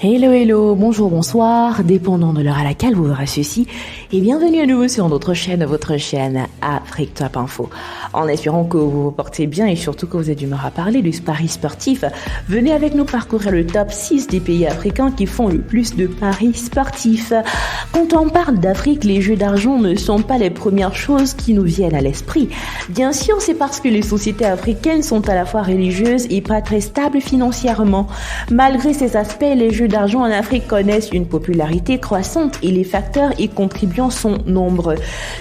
Hello, hello, bonjour, bonsoir, dépendant de l'heure à laquelle vous verrez ceci, et bienvenue à nouveau sur votre chaîne Afrique Top Info. En espérant que vous vous portez bien et surtout que vous êtes d'humeur à parler du paris sportif, venez avec nous parcourir le top 6 des pays africains qui font le plus de paris sportifs. Quand on parle d'Afrique, les jeux d'argent ne sont pas les premières choses qui nous viennent à l'esprit. Bien sûr, c'est parce que les sociétés africaines sont à la fois religieuses et pas très stables financièrement. Malgré ces aspects, les jeux d'argent en Afrique connaissent une popularité croissante et les facteurs y contribuant sont nombreux.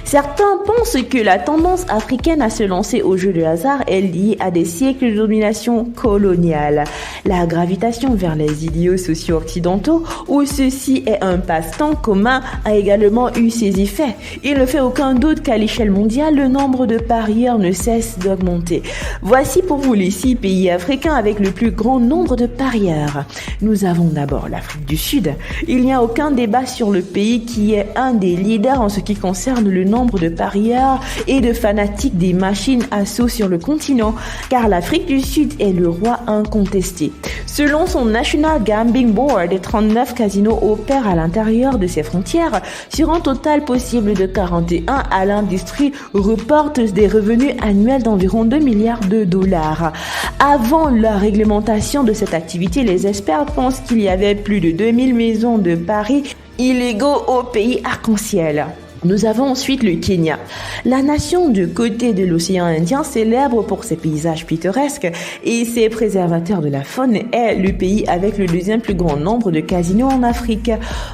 Certains pensent que la tendance africaine à se lancer aux jeux de hasard est liée à des siècles de domination coloniale. La gravitation vers les idéaux sociaux occidentaux, où ceci est un passe-temps commun, a également eu ses effets. Il ne fait aucun doute qu'à l'échelle mondiale, le nombre de parieurs ne cesse d'augmenter. Voici pour vous les 6 pays africains avec le plus grand nombre de parieurs. Nous avons d'abord l'Afrique du Sud. Il n'y a aucun débat sur le pays qui est un des leaders en ce qui concerne le nombre de parieurs et de fanatiques des machines à sous sur le continent, car l'Afrique du Sud est le roi incontesté. Selon son National Gambling Board, 39 casinos opèrent à l'intérieur de ses frontières, sur un total possible de 41 à l'industrie reporte des revenus annuels d'environ 2 milliards de dollars. Avant la réglementation de cette activité, les experts pensent qu'il y avait plus de 2000 maisons de paris illégaux au pays arc-en-ciel. Nous avons ensuite le Kenya. La nation du côté de l'océan Indien, célèbre pour ses paysages pittoresques et ses préservateurs de la faune, est le pays avec le deuxième plus grand nombre de casinos en Afrique.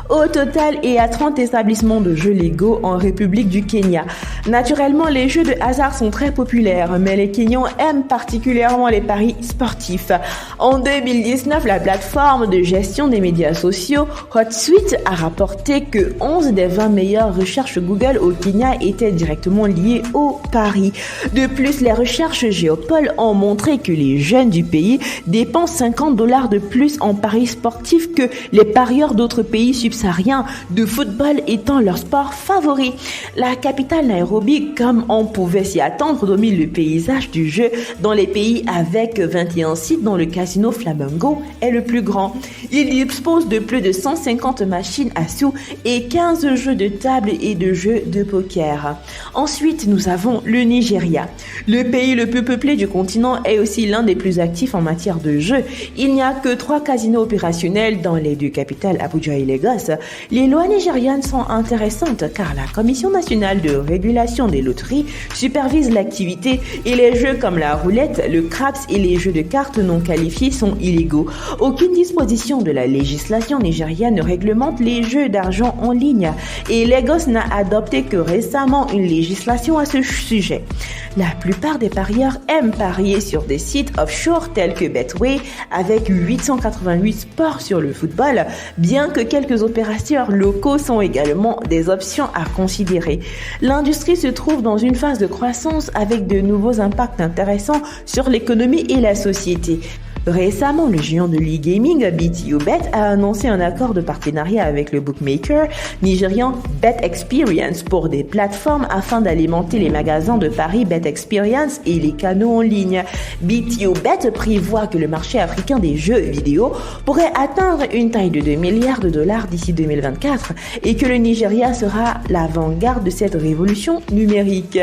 Au total, il y a 30 établissements de jeux légaux en République du Kenya. Naturellement, les jeux de hasard sont très populaires, mais les Kenyans aiment particulièrement les paris sportifs. En 2019, la plateforme de gestion des médias sociaux HotSuite a rapporté que 11 des 20 meilleures recherches Google au Kenya étaient directement liées au paris. De plus, les recherches Géopol ont montré que les jeunes du pays dépensent $50 de plus en paris sportifs que les parieurs d'autres pays subsahariens, de football étant leur sport favori. La capitale Nairobi, comme on pouvait s'y attendre, domine le paysage du jeu dans les pays avec 21 sites dont le casino Flamingo est le plus grand. Il dispose de plus de 150 machines à sous et 15 jeux de table et de jeux de poker. Ensuite, nous avons le Nigeria. Le pays le plus peuplé du continent est aussi l'un des plus actifs en matière de jeux. Il n'y a que 3 casinos opérationnels dans les 2 capitales Abuja et Lagos. Les lois nigérianes sont intéressantes car la Commission nationale de régulation des loteries supervise l'activité et les jeux comme la roulette, le craps et les jeux de cartes non qualifiés sont illégaux. Aucune disposition de la législation nigériane ne réglemente les jeux d'argent en ligne et Lagos n'a adopté que récemment une législation à ce sujet. La plupart des parieurs aiment parier sur des sites offshore tels que Betway avec 888 sports sur le football, bien que quelques opérateurs locaux sont également des options à considérer. L'industrie se trouve dans une phase de croissance avec de nouveaux impacts intéressants sur l'économie et la société. Récemment, le géant de l'e-gaming BtoBet a annoncé un accord de partenariat avec le bookmaker nigérian BetExperience pour des plateformes afin d'alimenter les magasins de paris BetExperience et les canaux en ligne. BtoBet prévoit que le marché africain des jeux vidéo pourrait atteindre une taille de 2 milliards de dollars d'ici 2024 et que le Nigeria sera l'avant-garde de cette révolution numérique.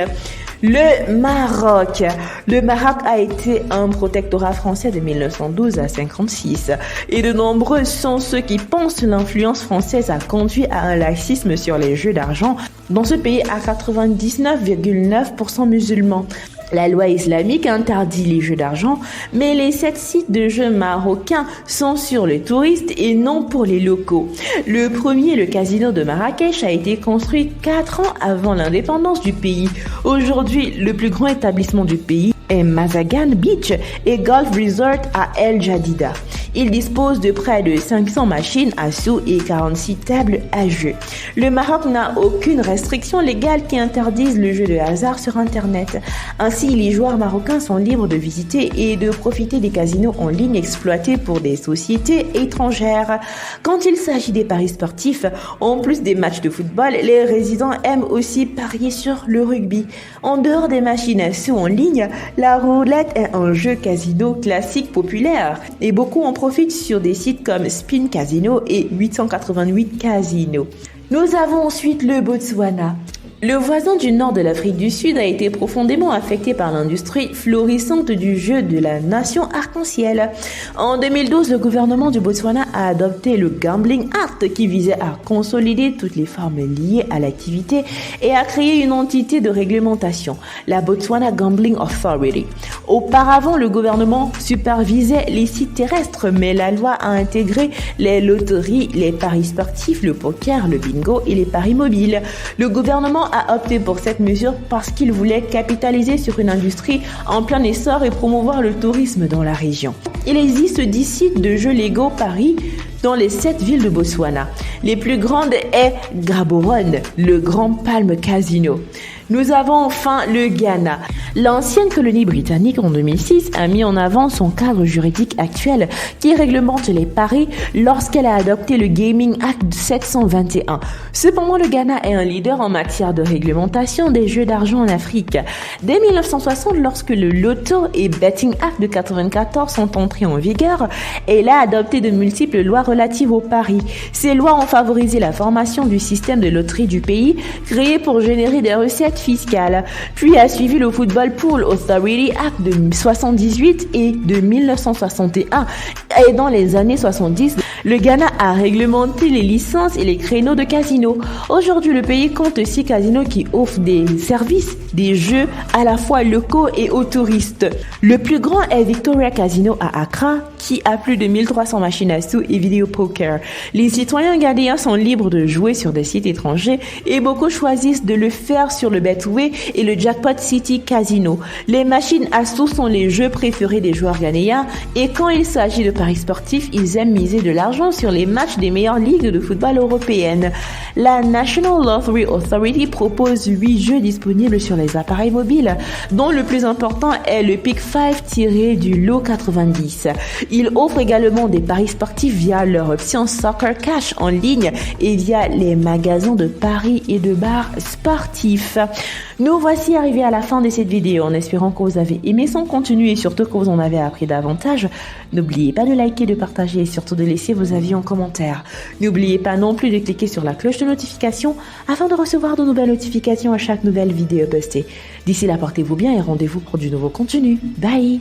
Le Maroc. Le Maroc a été un protectorat français de 1912 à 1956 et de nombreux sont ceux qui pensent l'influence française a conduit à un laxisme sur les jeux d'argent dans ce pays à 99,9% musulmans. La loi islamique interdit les jeux d'argent, mais les 7 sites de jeux marocains sont sur les touristes et non pour les locaux. Le premier, le casino de Marrakech, a été construit 4 ans avant l'indépendance du pays. Aujourd'hui, le plus grand établissement du pays est Mazagan Beach et Golf Resort à El Jadida. Il dispose de près de 500 machines à sous et 46 tables à jeu. Le Maroc n'a aucune restriction légale qui interdise le jeu de hasard sur Internet. Ainsi, les joueurs marocains sont libres de visiter et de profiter des casinos en ligne exploités pour des sociétés étrangères. Quand il s'agit des paris sportifs, en plus des matchs de football, les résidents aiment aussi parier sur le rugby. En dehors des machines à sous en ligne, La roulette est un jeu casino classique populaire et beaucoup en profitent sur des sites comme Spin Casino et 888 Casino. Nous avons ensuite le Botswana. Le voisin du nord de l'Afrique du Sud a été profondément affecté par l'industrie florissante du jeu de la nation arc-en-ciel. En 2012, le gouvernement du Botswana a adopté le Gambling Act qui visait à consolider toutes les formes liées à l'activité et à créer une entité de réglementation, la Botswana Gambling Authority. Auparavant, le gouvernement supervisait les sites terrestres, mais la loi a intégré les loteries, les paris sportifs, le poker, le bingo et les paris mobiles. Le gouvernement a opté pour cette mesure parce qu'il voulait capitaliser sur une industrie en plein essor et promouvoir le tourisme dans la région. Il existe 10 sites de jeux légaux paris dans les 7 villes de Botswana. Les plus grandes est Gaborone, le Grand Palm Casino. Nous avons enfin le Ghana. L'ancienne colonie britannique en 2006 a mis en avant son cadre juridique actuel qui réglemente les paris lorsqu'elle a adopté le Gaming Act 721. Cependant, le Ghana est un leader en matière de réglementation des jeux d'argent en Afrique. Dès 1960, lorsque le Lotto et Betting Act de 1994 sont entrés en vigueur, elle a adopté de multiples lois relatives aux paris. Ces lois ont favorisé la formation du système de loterie du pays, créé pour générer des recettes fiscales. Puis a suivi le Football Pool Authority Act de 1978 et de 1961. Et dans les années 70, le Ghana a réglementé les licences et les créneaux de casinos. Aujourd'hui, le pays compte 6 casinos qui offrent des services, des jeux à la fois locaux et aux touristes. Le plus grand est Victoria Casino à Accra, qui a plus de 1300 machines à sous et vidéo poker. Les citoyens ghanéens sont libres de jouer sur des sites étrangers et beaucoup choisissent de le faire sur le Betway et le Jackpot City Casino. Les machines à sous sont les jeux préférés des joueurs ghanéens et quand il s'agit de paris sportifs, ils aiment miser de l'argent sur les matchs des meilleures ligues de football européennes. La National Lottery Authority propose 8 jeux disponibles sur les appareils mobiles, dont le plus important est le Pick 5 tiré du lot 90. Ils offrent également des paris sportifs via leur option Soccer Cash en ligne et via les magasins de paris et de bars sportifs. Nous voici arrivés à la fin de cette vidéo en espérant que vous avez aimé son contenu et surtout que vous en avez appris davantage. N'oubliez pas de liker, de partager et surtout de laisser vos avis en commentaire. N'oubliez pas non plus de cliquer sur la cloche de notification afin de recevoir de nouvelles notifications à chaque nouvelle vidéo postée. D'ici là, portez-vous bien et rendez-vous pour du nouveau contenu. Bye!